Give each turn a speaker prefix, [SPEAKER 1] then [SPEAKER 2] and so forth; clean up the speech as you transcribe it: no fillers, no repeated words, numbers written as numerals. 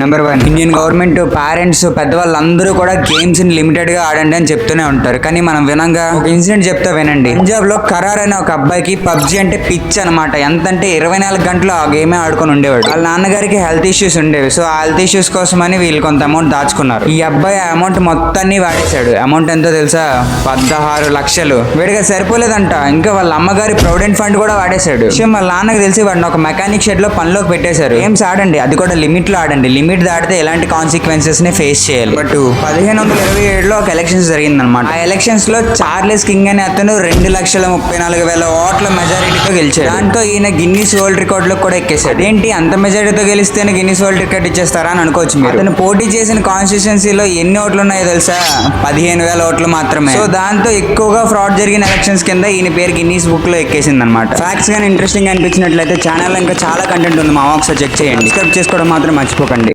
[SPEAKER 1] Number 1, Indian government parents పెద్దవాళ్ళందరూ కూడా games ని లిమిటెడ్ గా ఆడండి అని చెప్తూనే ఉంటారు. కానీ మనం వినంగా ఒక ఇన్సిడెంట్ చెప్తా వినండి. పంజాబ్ లో కరార్ అనే ఒక అబ్బాయికి పబ్జి అంటే పిచ్ అనమాట. ఎంత అంటే 24 గంటలు ఆ గేమే ఆడుకొని ఉండేవాడు. వాళ్ళ నాన్నగారికి హెల్త్ ఇష్యూస్ ఉండేవి. సో ఆ హెల్త్ ఇష్యూస్ కోసమని వీళ్ళు కొంత అమౌంట్ దాచుకున్నారు. ఈ అబ్బాయి ఆ అమౌంట్ మొత్తాన్ని వాడేశాడు. అమౌంట్ ఎంతో తెలుసా? 16 లక్షలు. వీడిగా సరిపోలేదంట, ఇంకా వాళ్ళ అమ్మగారి ప్రొవిడెంట్ ఫండ్ కూడా వాడేశాడు. విషయం వాళ్ళ నాన్నకు తెలిసి వాడిని ఒక మెకానిక్ షెడ్ లో పనిలోకి పెట్టేశారు. గేమ్స్ ఆడండి, అది కూడా లిమిట్ లో ఆడండి. లిమిట్ దాటితే ఎలాంటి కాన్సిక్వెన్సెస్ ని ఫేస్ చేయాలి. బట్ 1527లో ఒక ఎలక్షన్స్ జరిగిందనమాట. ఆ ఎలక్షన్స్ లో చార్లెస్ కింగ్ అనే అతను 2,34,000 ఓట్ల మెజారిటీతో గెలిచాడు. దాంతో ఈయన గిన్నీస్ వరల్డ్ రికార్డ్ లో కూడా ఎక్కేశాడు. ఏంటి అంత మెజారిటీతో గెలిస్తేనే గిన్నీస్ వరల్డ్ రికార్డ్ ఇచ్చేస్తారా అని అనుకోవచ్చు మీరు. అతను పోటీ చేసిన కాన్స్టిట్యుయెన్సీలో ఎన్ని ఓట్లు ఉన్నాయో తెలుసా? 15,000 ఓట్లు మాత్రమే. సో దాంతో ఎక్కువగా ఫ్రాడ్ జరిగిన ఎలక్షన్స్ కింద ఈయన పేరు గిన్నీస్ బుక్ లో ఎక్కేసింది అనమాట. ఫ్యాక్ట్స్ కానీ ఇంట్రెస్టింగ్ అనిపించినట్లయితే ఛానల్ ఇంకా చాలా కంటెంట్ ఉంది, మా ఒకసారి చెక్ చేయండి. సబ్స్క్రైబ్ చేసుకోవడం మాత్రం మర్చిపోకండి.